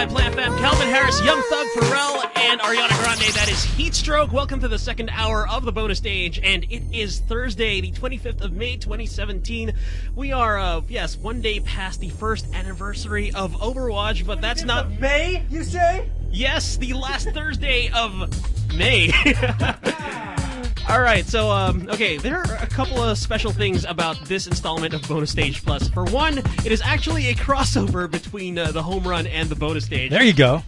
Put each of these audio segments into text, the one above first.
101.5 Play FM, Calvin Harris, Young Thug, Pharrell, and Ariana Grande. That is Heatstroke. Welcome to the second hour of the bonus stage, and it is Thursday, the 25th of May, 2017. We are, one day past the first anniversary of Overwatch, but that's not... May, you say? Yes, the last Thursday of May. All right, so, okay, there are a couple of special things about this installment of Bonus Stage Plus. For one, it is actually a crossover between the Homerun and the Bonus Stage. There you go.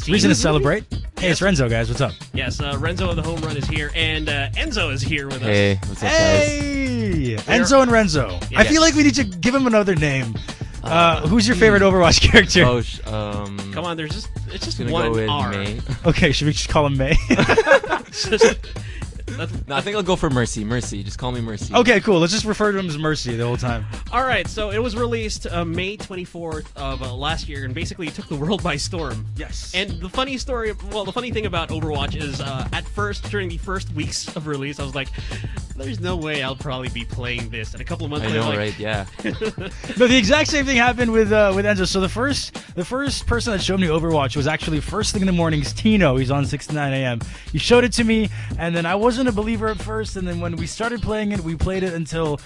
Reason to celebrate. Hey, Yes. it's Renzo, guys. What's up? Yes, Renzo of the Homerun is here, and Enzo is here with us. Hey, what's up, guys? Hey! Enzo and Renzo. I feel like we need to give him another name. Who's your favorite Overwatch character? Come on, it's just gonna one go with R. May. Okay, should we just call him May? No, I think I'll go for Mercy. Mercy, just call me Mercy. Okay, cool. Let's just refer to him as Mercy the whole time. All right, so it was released May 24th of last year, and basically it took the world by storm. Yes. And the funny thing about Overwatch is, at first, during the first weeks of release, I was like, there's no way I'll probably be playing this. And a couple of months I later, know, like, right? Yeah. No, the exact same thing happened with Enzo. So the first person that showed me Overwatch was actually first thing in the morning. Is Tino. He's on 6 to 9 a.m. He showed it to me, and then I wasn't a believer at first. And then when we started playing it, we played it until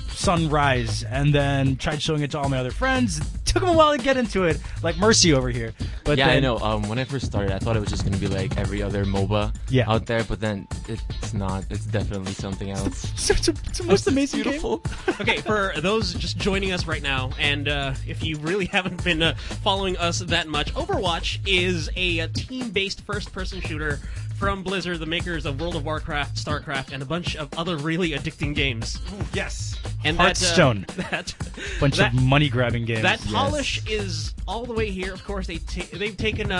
sunrise, and then tried showing it to all my other friends. It took him a while to get into it, like Mercy over here. But yeah, then, I know. When I first started, I thought it was just gonna be like every other MOBA out there, but then it's not. It's definitely something else. It's the most amazing beautiful. game. Okay, for those just joining us right now, and if you really haven't been following us that much, Overwatch is a team-based first-person shooter from Blizzard, the makers of World of Warcraft, StarCraft, and a bunch of other really addicting games. Ooh, yes. And Hearthstone. Bunch of money-grabbing games. That polish is all the way here. Of course, they've taken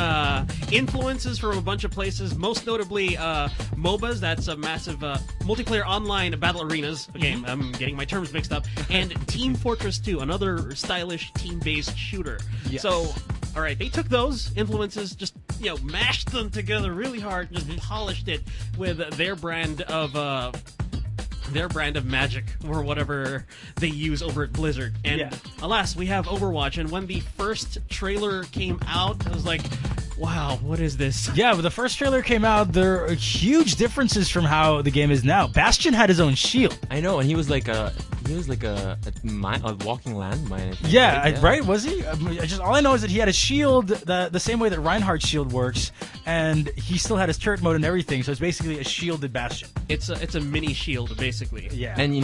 influences from a bunch of places, most notably MOBAs. That's a massive multiplayer online battle arenas. Okay, I'm getting my terms mixed up. And Team Fortress 2, another stylish team-based shooter. Yes. So, all right, they took those influences, just mashed them together really hard, just polished it with their brand of magic or whatever they use over at Blizzard. And alas, we have Overwatch. And when the first trailer came out, I was like, wow, what is this? Yeah, when the first trailer came out, there are huge differences from how the game is now. Bastion had his own shield. I know, and he was like a walking landmine. I think, Yeah, right? Was he? All I know is that he had a shield the same way that Reinhardt's shield works, and he still had his turret mode and everything. So it's basically a shielded Bastion. It's a mini shield, basically. Yeah. And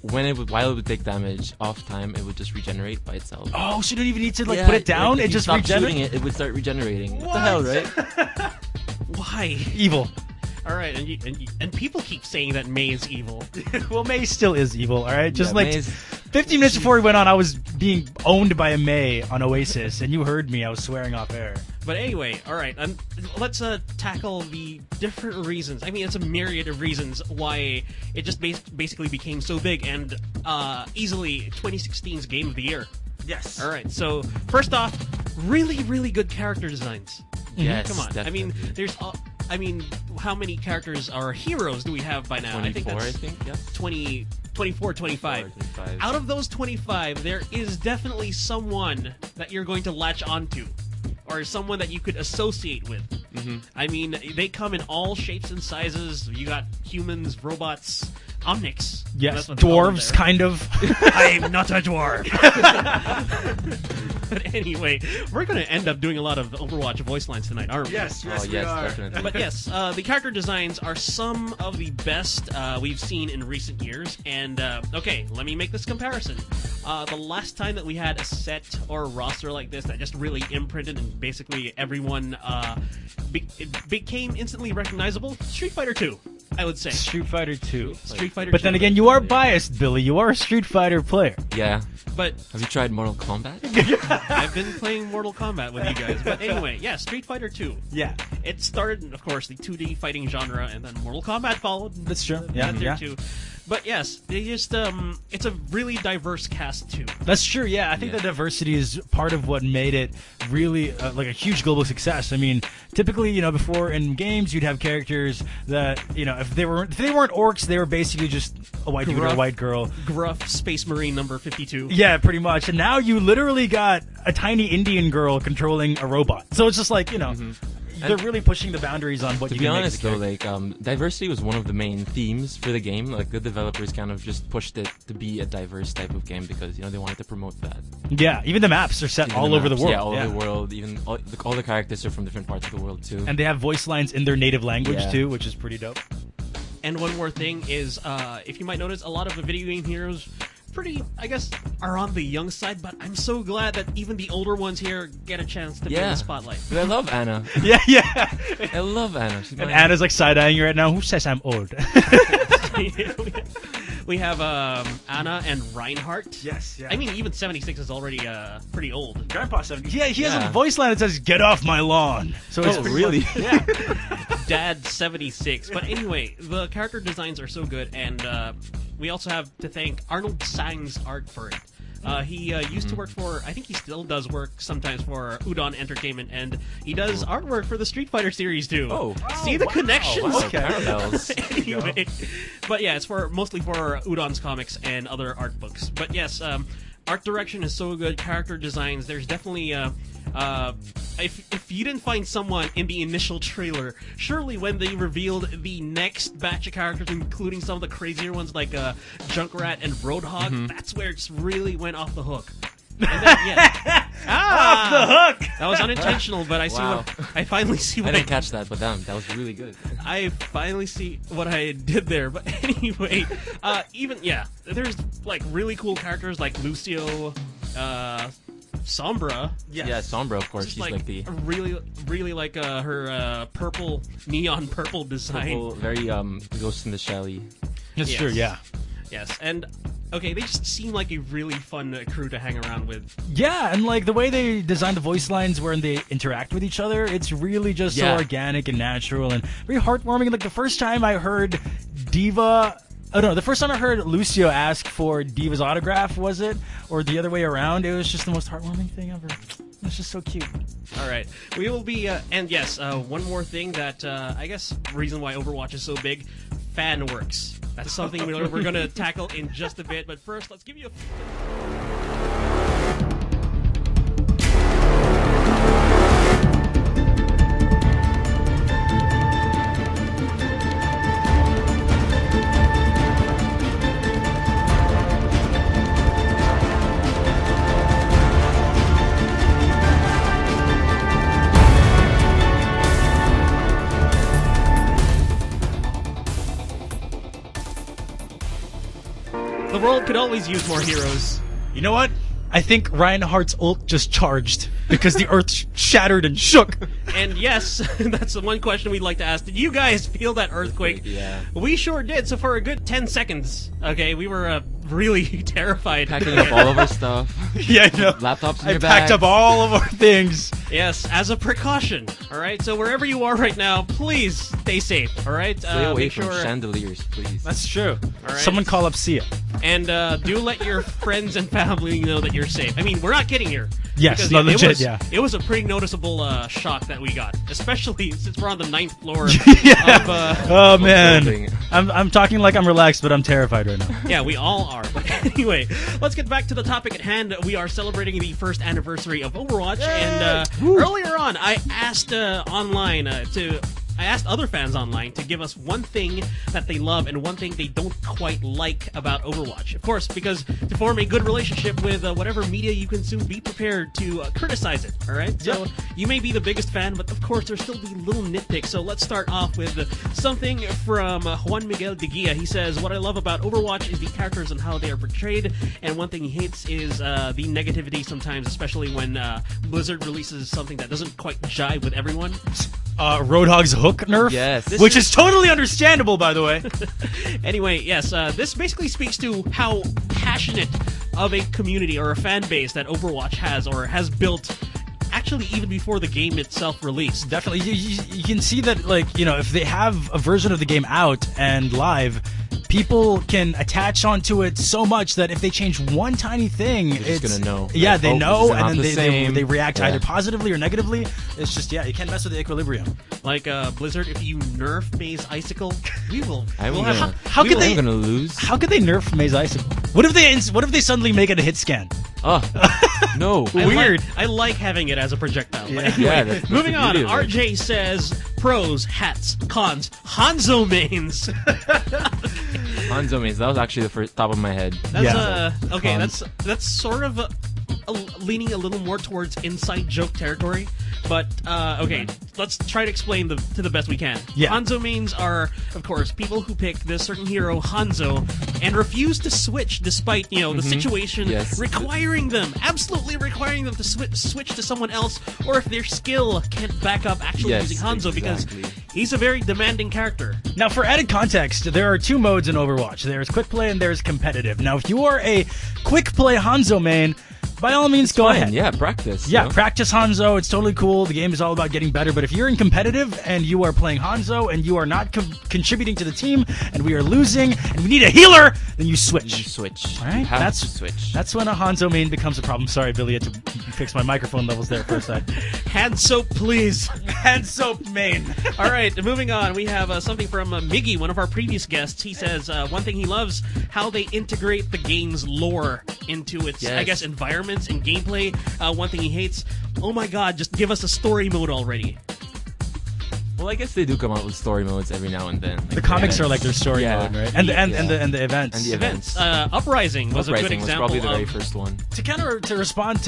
while it would take damage off time, it would just regenerate by itself. Oh, so you don't even need to put it down. Like, it just regenerates. regenerates. Shooting it would start regenerating. What the hell, right? Why? Evil. All right, and people keep saying that May is evil. Well, May still is evil. All right, just Yeah, like 15 minutes before we went on, I was being owned by a May on Oasis, and you heard me. I was swearing off air. But anyway, all right, let's tackle the different reasons. I mean, it's a myriad of reasons why it just basically became so big and easily 2016's Game of the Year. Yes. All right, so first off, really, really good character designs. Yes, Come on. definitely. I mean, how many characters or heroes do we have by now? 24, I think that's 24, 25. Out of those 25, there is definitely someone that you're going to latch onto, or someone that you could associate with. I mean, they come in all shapes and sizes. You got humans, robots, Omnics. Yes, That's what they call them dwarves, there. kind of. I'm not a dwarf. But anyway, we're going to end up doing a lot of Overwatch voice lines tonight, aren't we? Yes, Oh, we yes, are. definitely. But yes, the character designs are some of the best we've seen in recent years. And, okay, let me make this comparison. The last time that we had a set or a roster like this that just really imprinted and basically everyone it became instantly recognizable, Street Fighter 2, I would say. Street Fighter 2. Street Fighter But 2. then again, you are biased, Billy. You are a Street Fighter player. Yeah. But Have you tried Mortal Kombat? I've been playing Mortal Kombat with you guys. But anyway, yeah, Street Fighter 2. Yeah. It started, of course, the 2D fighting genre, and then Mortal Kombat followed. That's true. Got Yeah, there yeah. too. But yes, they just it's a really diverse cast too. That's true. Yeah, I think the diversity is part of what made it really like a huge global success. I mean, typically, before in games you'd have characters that if they weren't orcs, they were basically just a white dude or a white girl. Gruff Space Marine number 52. Yeah, pretty much. And now you literally got a tiny Indian girl controlling a robot. So it's just like they're really pushing the boundaries on what you can make. To be honest, though, like diversity was one of the main themes for the game. Like the developers kind of just pushed it to be a diverse type of game because they wanted to promote that. Yeah, even the maps are set all over the world. Yeah, all over the world. Even all the characters are from different parts of the world too. And they have voice lines in their native language too, which is pretty dope. And one more thing is, if you might notice, a lot of the video game heroes are on the young side, but I'm so glad that even the older ones here get a chance to be in the spotlight. I love Anna. Yeah. I love Anna. And Anna's like side-eyeing you right now. Who says I'm old? We have Anna and Reinhardt. Yes, yeah. I mean, even 76 is already pretty old. Grandpa 70. Yeah, he has a voice line that says, "Get off my lawn." So it's really? Yeah. Dad 76. But anyway, the character designs are so good, and we also have to thank Arnold Sang's art for it. He used to work for, I think he still does work sometimes for Udon Entertainment, and he does artwork for the Street Fighter series too. Oh, see the connections? Okay. Parallels. Anyway, but yeah, it's mostly for Udon's comics and other art books. But yes, art direction is so good. Character designs, there's definitely if you didn't find someone in the initial trailer, surely when they revealed the next batch of characters, including some of the crazier ones like Junkrat and Roadhog, that's where it really went off the hook. And then, off the hook. That was unintentional, but I finally see what I didn't catch that, but damn, that was really good. I finally see what I did there. But anyway, there's like really cool characters like Lucio, Sombra. Yes. Yeah, Sombra, of course. She's like the really like her purple, neon purple design. Very Ghost in the Shell-y. That's true. Yeah. Yes, and okay, they just seem like a really fun crew to hang around with. Yeah, and like the way they design the voice lines when they interact with each other, it's really just so organic and natural and very heartwarming. Like the first time I heard the first time I heard Lucio ask for Diva's autograph, was it? Or the other way around? It was just the most heartwarming thing ever. It's just so cute. All right. We will be, and yes, one more thing that I guess reason why Overwatch is so big, fan works. That's something we're going to tackle in just a bit. But first, let's give you The world could always use more heroes. You know what? I think Reinhardt's ult just charged because the earth shattered and shook. And yes, that's the one question we'd like to ask. Did you guys feel that earthquake? Yeah. We sure did. So for a good 10 seconds, okay, we were really terrified. Packing up all of our stuff. Yeah, I know. Laptops in I your packed bag. up all of our things. Yes, as a precaution. All right. So wherever you are right now, please stay safe. All right. Stay away make from sure. chandeliers, please. That's true. All right. Someone call up Sia. And do let your friends and family know that you're safe. I mean, we're not kidding here. Yes, because, no, legit, it was a pretty noticeable shock that we got, especially since we're on the 9th floor. Oh man, building. I'm talking like I'm relaxed, but I'm terrified right now. Yeah, we all are. But anyway, let's get back to the topic at hand. We are celebrating the first anniversary of Overwatch, and earlier on, I asked I asked other fans online to give us one thing that they love and one thing they don't quite like about Overwatch. Of course, because to form a good relationship with whatever media you consume, be prepared to criticize it, all right? So you may be the biggest fan, but of course there's still the little nitpicks. So let's start off with something from Juan Miguel de Guia. He says, what I love about Overwatch is the characters and how they are portrayed, and one thing he hates is the negativity sometimes, especially when Blizzard releases something that doesn't quite jive with everyone. Roadhog's hook nerf? Yes. Which is totally understandable, by the way. Anyway, yes, this basically speaks to how passionate of a community or a fan base that Overwatch has or has built, actually even before the game itself released. Definitely. You can see that, like, you know, if they have a version of the game out and live, people can attach onto it so much that if they change one tiny thing, They're just it's gonna know. Yeah, Like, they oh, know, this is and not then the they same. react Yeah. either positively or negatively. It's just you can't mess with the equilibrium. Like Blizzard, if you nerf Maze Icicle, we will. I'm we'll gonna, have, how could they- I'm gonna lose. How could they nerf Maze Icicle? What if they suddenly make it a hit scan? Oh, no. Weird. I like having it as a projectile. Yeah. Anyway, Yeah, that's moving the on. beauty of it. RJ says pros, hats, cons, Hanzo mains. Hanzo mains. That was actually the first top of my head. That's Yeah. okay. Cons. That's sort of leaning a little more towards inside joke territory. But okay, let's try to explain to the best we can. Yeah. Hanzo mains are, of course, people who pick this certain hero Hanzo and refuse to switch despite the situation Yes. absolutely requiring them to switch to someone else, or if their skill can't back up actually Yes, using Hanzo exactly. because he's a very demanding character. Now, for added context, there are two modes in Overwatch. There's quick play and there's competitive. Now, if you are a quick play Hanzo main, by all means, go Fine, ahead. yeah, practice. Yeah, you know? practice Hanzo. It's totally cool. The game is all about getting better. But if you're in competitive and you are playing Hanzo and you are not contributing to the team and we are losing and we need a healer, then you You switch. switch. All right, You have that's to switch. That's when a Hanzo main becomes a problem. Sorry, Billy, I had to fix my microphone levels there for a sec. Hand soap, please. Hand soap main. All right, moving on. We have something from Miggy, one of our previous guests. He says one thing he loves, how they integrate the game's lore into its, I Yes. guess, environments and gameplay. One thing he hates, oh my god, just give us a story mode already. Well, I guess they do come out with story modes every now and then. Like The comics events. are like their story Yeah. mode, right? And the events. And the events. Uprising was a good Uprising was example probably the very of... first one. To respond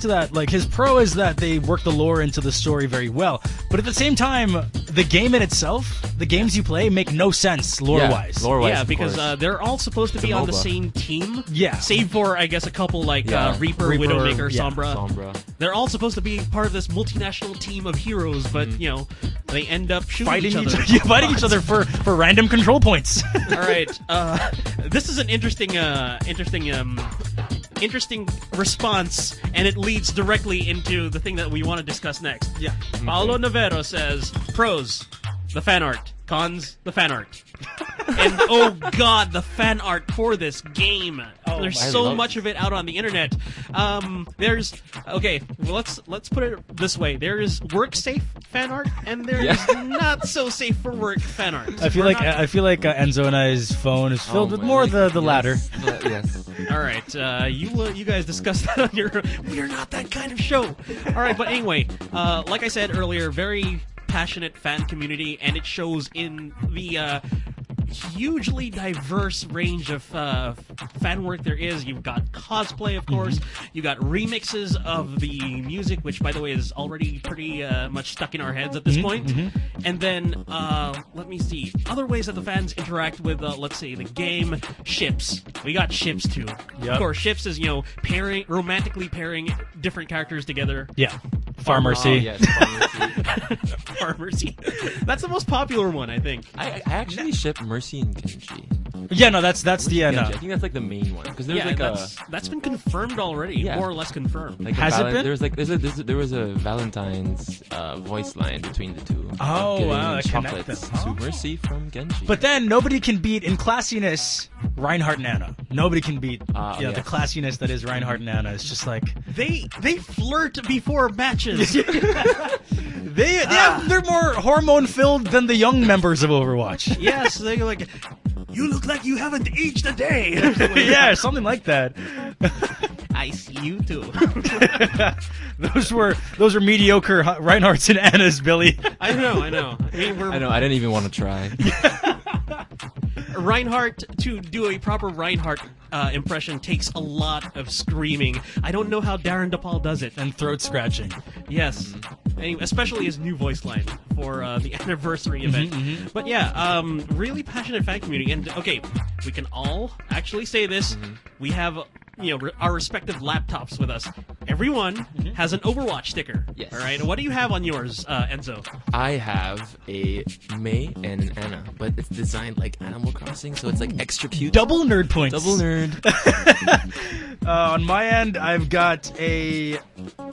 to that, like his pro is that they work the lore into the story very well, but at the same time, the game in itself, the games you play make no sense lore-wise. Yeah, lore-wise, Yeah, of because course. they're all supposed to It's be a on the MOBA. same team. Yeah. Save for, I guess, a couple like Yeah. Reaper, Reaper, Widowmaker, yeah, Sombra. Sombra. They're all supposed to be part of this multinational team of heroes, but they end up shooting Fighting each other for random control points. All right, this is an interesting response, and it leads directly into the thing that we want to discuss next. Yeah. Paolo Navarro says, pros, the fan art. Cons, the fan art. And oh god, the fan art for this game. There's I so love much of it out on the internet. There's okay, well, let's put it this way. There is work safe fan art, and there is not so safe for work fan art. I feel like Enzo and I's phone is filled with more the latter. Yes. All right, you guys discussed that on your. We're not that kind of show. All right, but anyway, like I said earlier, very passionate fan community, and it shows in the hugely diverse range of fan work there is. You've got cosplay, of course. You've got remixes of the music, which, by the way, is already pretty much stuck in our heads at this point. And then, let me see, other ways that the fans interact with, let's say, the game. Ships. We got ships, too. Yep. Of course, ships is, romantically pairing different characters together. Yeah. Farmercy. Oh, yes, Farmercy. Farmercy. That's the most popular one, I think. I actually ship Mercy and Genji. Yeah, no, that's the Genji. no. I think that's like the main one because there's Yeah, like that's been confirmed already, Yeah. more or less confirmed. like Has it been? There was like there was a Valentine's voice line between the two. Oh, Giving wow, that chocolates connected. to Mercy from Genji. But then nobody can beat in classiness Reinhardt and Anna. Nobody can beat the yes. classiness that is Reinhardt and Anna. It's just like They flirt before matches. they're more hormone filled than the young members of Overwatch. Yes, they're like, you look like you haven't aged a day. Yeah, something like that. I see you too. those were mediocre Reinhardts and Annas, Billy. I know. I mean, I know I didn't even want to try. Reinhardt, to do a proper Reinhardt impression takes a lot of screaming. I don't know how Darren DePaul does it. And throat scratching. Yes. Anyway, especially his new voice line for the anniversary event. But yeah, really passionate fan community. And okay, we can all actually say this. We have our respective laptops with us. Everyone has an Overwatch sticker. Yes. All right. What do you have on yours, Enzo? I have a May and an Anna, but it's designed like Animal Crossing, so it's like extra cute. Double nerd points. Double nerd. On my end, I've got a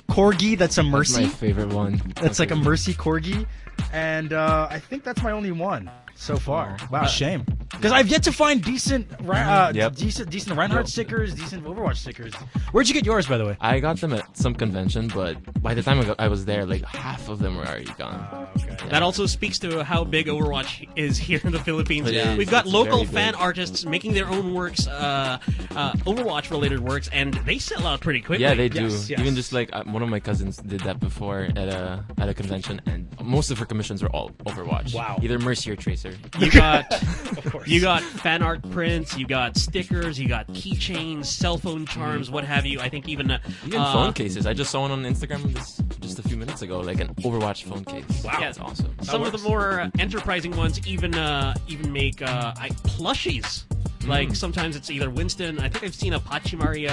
Corgi that's a That's Mercy. my favorite one. That's like a Mercy Corgi. And I think that's my only one so far. Wow, shame. Because I've yet to find decent Yep. decent Reinhardt stickers, decent Overwatch stickers. Where'd you get yours, by the way? I got them at some convention, but by the time I was there, like half of them were already gone. Okay. That also speaks to how big Overwatch is here in the Philippines. It is. We've got It's local very fan big. artists making their own works, Overwatch-related works, and they sell out pretty quickly. Yeah, they do. Yes, yes. Even just like one of my cousins did that before at a convention, and most of her commissions were all Overwatch. Wow. Either Mercy or Tracer. You got Of course. you got fan art prints, you got stickers, you got keychains, cell phone charms, what have you. I think even Phone cases. I just saw one on Instagram just a few minutes ago, like an Overwatch phone case. Wow. That's awesome. Some of the more enterprising ones even make plushies. Like sometimes it's either Winston. I think I've seen a Pachimari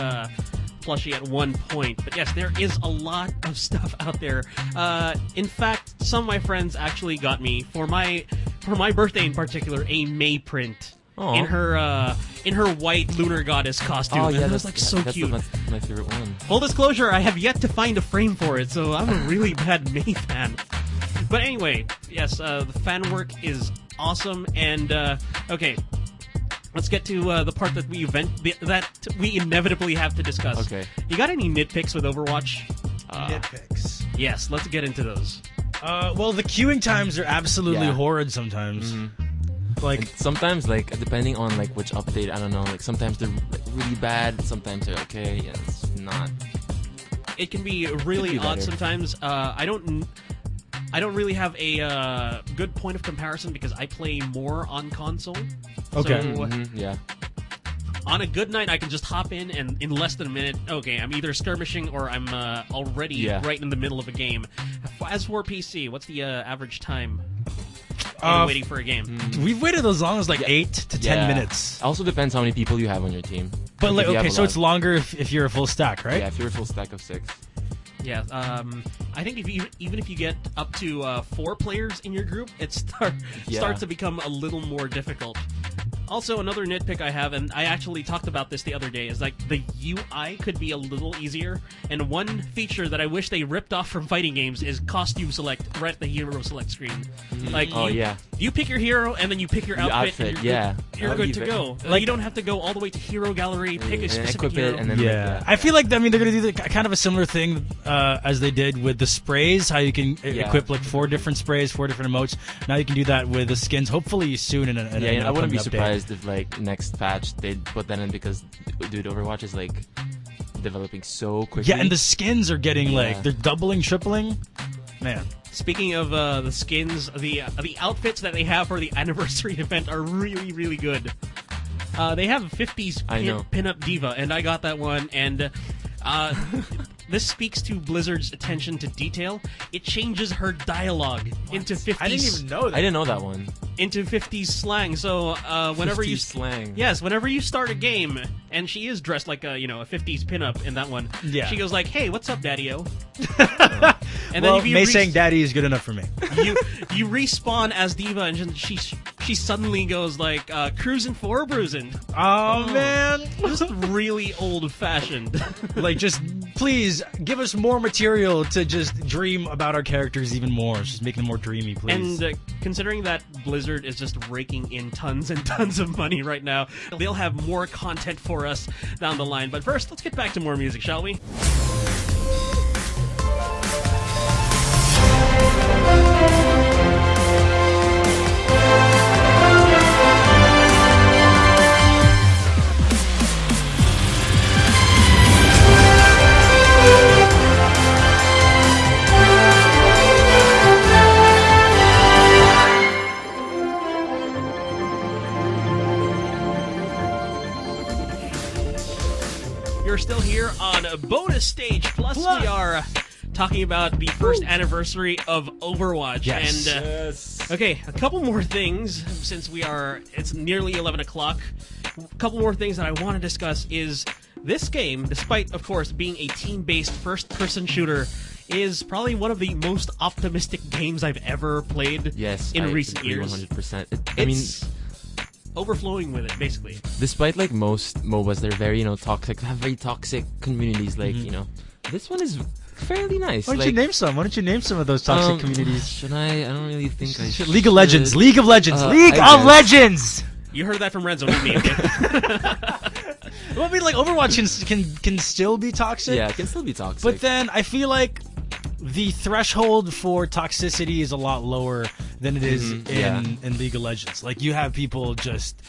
plushie at one point. But yes, there is a lot of stuff out there. In fact, some of my friends actually got me for my birthday in particular a May print. Aw. In her white lunar goddess costume. Oh and yeah, it was that's like so that's cute. my favorite one. Full disclosure, I have yet to find a frame for it, so I'm a really bad May fan. But anyway, yes, the fan work is awesome, and okay, let's get to the part that we inevitably have to discuss. Okay. You got any nitpicks with Overwatch? Nitpicks. Yes, let's get into those. Well, the queuing times are absolutely Yeah. horrid sometimes. Like, And sometimes, like depending on like which update, I don't know. Like sometimes they're like, really bad, sometimes they're okay, and it's not. It can be really Could be odd better. sometimes. I don't really have a good point of comparison because I play more on console. Okay. So, Yeah. on a good night, I can just hop in less than a minute. Okay, I'm either skirmishing or I'm already Yeah. right in the middle of a game. As for PC, what's the average time waiting for a game? we've waited as long as like 8 to 10 Yeah. minutes. Also depends how many people you have on your team. But like, If you have okay, a so lot. it's longer if you're a full stack, right? Yeah, if you're a full stack of 6. Yeah, I think even if you get up to 4 players in your group, it starts to become a little more difficult. Also, another nitpick I have, and I actually talked about this the other day, is like the UI could be a little easier. And one feature that I wish they ripped off from fighting games is costume select right at the hero select screen. Like, Oh, yeah. you pick your hero and then you pick your Your outfit. And outfit, you're yeah. good, you're That would good be to very- go. Like- You don't have to go all the way to hero gallery, pick a And specific equip hero. it, and then Yeah, I feel like they're gonna do kind of a similar thing as they did with the sprays. How you can equip like 4 different sprays, 4 different emotes. Now you can do that with the skins. Hopefully soon. In an Yeah, I wouldn't be upcoming update. surprised if like next patch they'd put that in because, dude, Overwatch is like developing so quickly. Yeah, and the skins are getting like Yeah. they're doubling, tripling. Man, Speaking of the skins, the outfits that they have for the anniversary event are really, really good. They have a 50s I know. pin-up diva, and I got that one, and this speaks to Blizzard's attention to detail. It changes her dialogue into 50s. I didn't even know that. I didn't know that one. Into 50s slang. So whenever 50s you slang. Yes, whenever you start a game, and she is dressed like a 50s pinup in that one. Yeah. She goes like, "Hey, what's up, Daddy-O?" And well, if you May saying "Daddy" is good enough for me. you respawn as Diva, and she suddenly goes like cruising for bruising. Oh man, Just really old fashioned. like just please give us more material to just dream about our characters even more. Just make them more dreamy, please. And considering that Blizzard is just raking in tons and tons of money right now, they'll have more content for us down the line. But first, let's get back to more music, shall we? You're still here on Bonus Stage Plus. We are talking about the first anniversary of Overwatch. Yes. And okay, a couple more things since it's nearly 11 o'clock. A couple more things that I want to discuss is this game, despite of course being a team-based first-person shooter, is probably one of the most optimistic games I've ever played. Yes, in I recent agree years. 100%. I mean, It's overflowing with it, basically. despite like most MOBAs, they're very toxic. They have very toxic communities. Like this one is fairly nice. Why don't like, you name some? Why don't you name some of those toxic communities? Should I? I don't really think I should. League of Legends. League of Legends. I League of guess. Legends. You heard that from Renzo, not me. Okay? Well, I mean, like Overwatch can still be toxic. Yeah, it can still be toxic. But then I feel like the threshold for toxicity is a lot lower than it is in League of Legends. Like you have people just,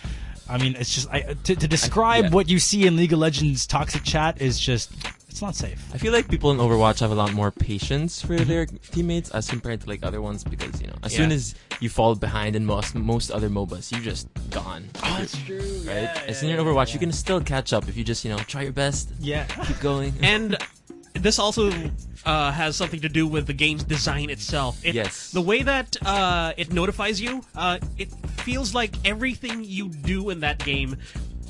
I mean, it's just to describe what you see in League of Legends toxic chat is just, it's not safe. I feel like people in Overwatch have a lot more patience for their teammates as compared to like other ones because as soon as you fall behind in most other MOBAs, you're just gone. Oh, that's true. Right? Yeah, As in your Overwatch, you can still catch up if you just try your best. Yeah. Keep going. And this also has something to do with the game's design itself. Yes. The way that it notifies you, it feels like everything you do in that game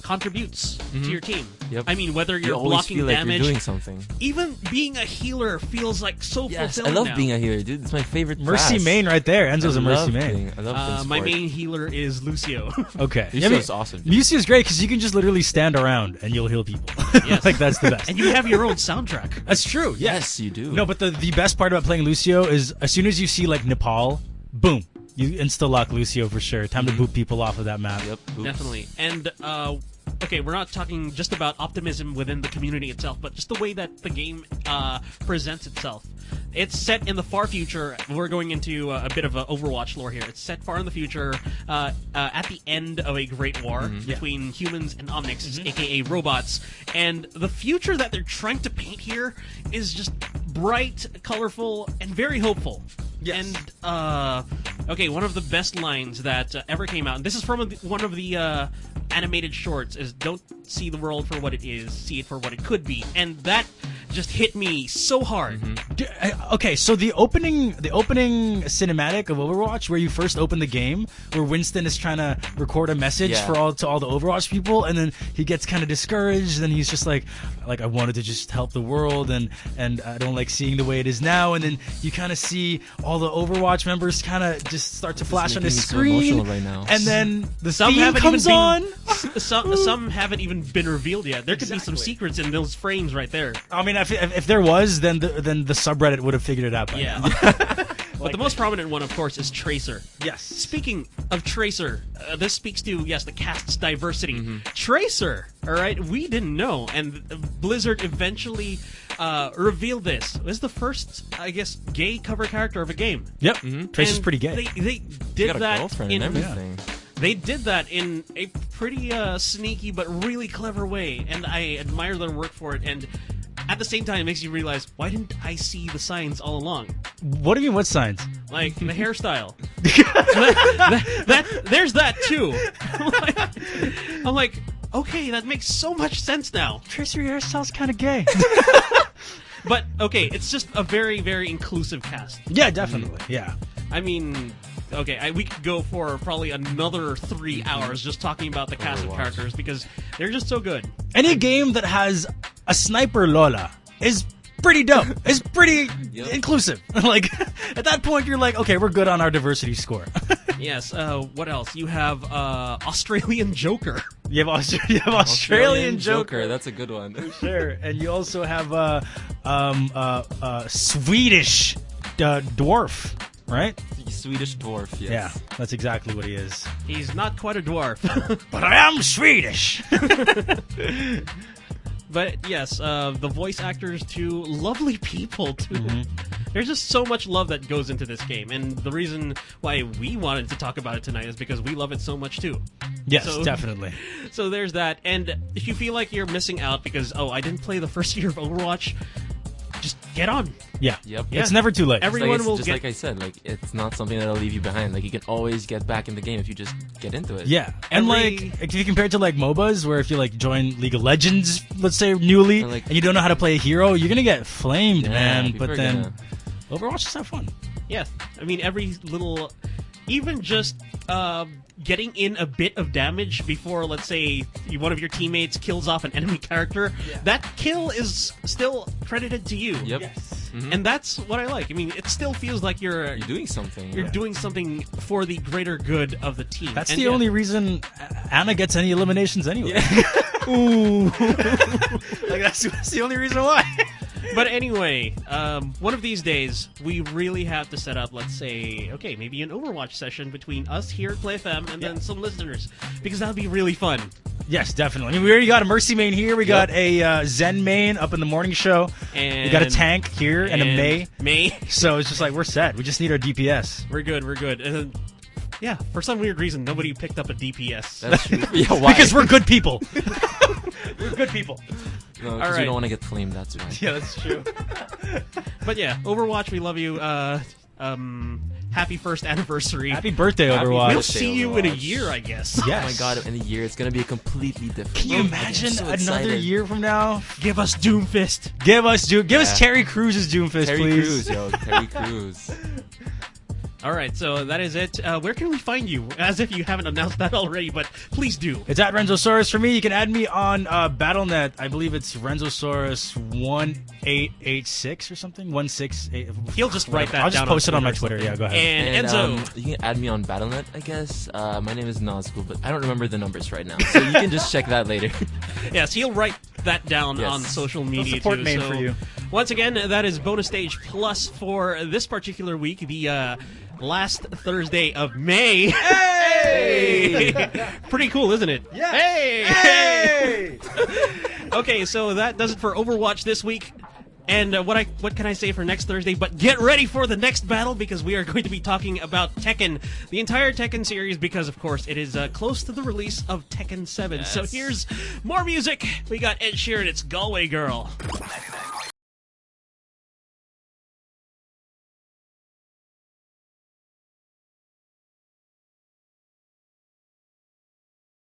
contributes to your team. Yep. I mean, whether you you're always blocking feel like damage, you're doing something. even being a healer feels like so Yes, I fulfilling love now. being a healer, dude. It's my favorite Mercy class. main right there. Enzo's a Mercy main. I love My main healer is Lucio. Okay. Lucio's awesome. Lucio's great because you can just literally stand around and you'll heal people. Yes. Like that's the best. And you have your own soundtrack. That's true. Yes, you do. No, but the best part about playing Lucio is as soon as you see like Nepal, boom, you insta-lock Lucio for sure. Time to boot people off of that map. Yep. Oops. Definitely. And okay, we're not talking just about optimism within the community itself, but just the way that the game presents itself. It's set in the far future. We're going into a bit of an Overwatch lore here. It's set far in the future, at the end of a great war between humans and Omnics, aka robots. And the future that they're trying to paint here is just bright, colorful, and very hopeful. Yes. And okay, one of the best lines that ever came out, and this is from one of the animated shorts, is "Don't see the world for what it is, see it for what it could be," and that just hit me so hard. Okay, so the opening cinematic of Overwatch, where you first open the game, where Winston is trying to record a message to all the Overwatch people, and then he gets kind of discouraged, and he's just like I wanted to just help the world, and I don't like seeing the way it is now, and then you kind of see all the Overwatch members kind of just start to flash on the screen, so emotional right now. and then the Some theme haven't comes even on. Some haven't even been revealed yet. There could be some secrets in those frames right there. I mean, if there was, then the subreddit would have figured it out by now. But the most prominent one, of course, is Tracer. Yes. Speaking of Tracer, this speaks to, the cast's diversity. Tracer, all right, we didn't know, and Blizzard eventually revealed this. It was the first, I guess, gay cover character of a game. Yep. Tracer's And pretty gay. They You did got a that girlfriend in and everything. They did that in a pretty sneaky but really clever way, and I admire their work for it. And at the same time, it makes you realize, why didn't I see the signs all along? What do you mean? What signs? Like the hairstyle. There's that too. I'm like, okay, that makes so much sense now. Tracer, your hairstyle's kind of gay. But okay, it's just a very, very inclusive cast. Yeah, definitely. Yeah. I mean, okay, we could go for probably another 3 hours just talking about the cast of Overwatch. characters because they're just so good. Any game that has a sniper Lola is pretty dope. It's pretty inclusive. Like at that point, you're like, okay, we're good on our diversity score. Yes. What else? You have Australian Joker. You have Australian Joker. That's a good one. Sure, and you also have Swedish dwarf, right? Swedish dwarf, yes. Yeah, that's exactly what he is. He's not quite a dwarf. But I am Swedish. But yes, the voice actors too, lovely people too. There's just so much love that goes into this game, and the reason why we wanted to talk about it tonight is because we love it so much too. Yes, So- definitely. So there's that, and if you feel like you're missing out because, I didn't play the first year of Overwatch, just get on. Yeah. Yep. It's never too late. Everyone will just get... like I said, like it's not something that'll leave you behind. Like you can always get back in the game if you just get into it. Yeah, and like if you compare it to like MOBAs, where if you like join League of Legends, let's say newly, Or, like- and you don't know how to play a hero, you're gonna get flamed, man. people But are then gonna- Overwatch is have fun. Yeah, I mean, every little... Even just getting in a bit of damage before, let's say, one of your teammates kills off an enemy character, that kill is still credited to you. Yep. And that's what I like. I mean, it still feels like you're doing something. You're doing something for the greater good of the team. That's And the only reason Anna gets any eliminations anyway. Yeah. Ooh, like that's the only reason why. But anyway, one of these days, we really have to set up, let's say, okay, maybe an Overwatch session between us here at Play FM and then some listeners, because that would be really fun. Yes, definitely. I mean, we already got a Mercy main here. We got a Zen main up in the morning show. And we got a tank here and a Mei. Mei. So it's just like, we're set. We just need our DPS. We're good, we're good. And then, yeah, for some weird reason, nobody picked up a DPS. That's true. Yeah, why? Because we're good people. We're good people. No, because we don't want to get flamed, that's why. Yeah, that's true. But yeah, Overwatch, we love you. Happy first anniversary. Happy birthday, Overwatch. We'll see you in a year, I guess. Yes. Oh my god, in a year, it's going to be a completely different. Can you imagine another year from now? Give us Doomfist. Give us Terry Cruz's Doomfist, Terry please. Crews, yo. Terry Crews. All right, so that is it. Where can we find you? As if you haven't announced that already, but please do. It's at Renzosaurus. For me, you can add me on Battle.net. I believe it's Renzosaurus1886 or something. 168. He'll just write that down. I'll just post it on my Twitter. Yeah, go ahead. And Enzo. You can add me on Battle.net, I guess. My name is Nazgul, but I don't remember the numbers right now. So you can just check that later. Yes, he'll write that down on social media support too. main So for you. Once again, that is Bonus Stage Plus for this particular week, the last Thursday of May. Hey! Pretty cool, isn't it? Yeah. Hey! Okay, so that does it for Overwatch this week. And what can I say for next Thursday? But get ready for the next battle, because we are going to be talking about Tekken, the entire Tekken series, because of course it is close to the release of Tekken 7. Yes. So here's more music. We got Ed Sheeran, it's Galway Girl.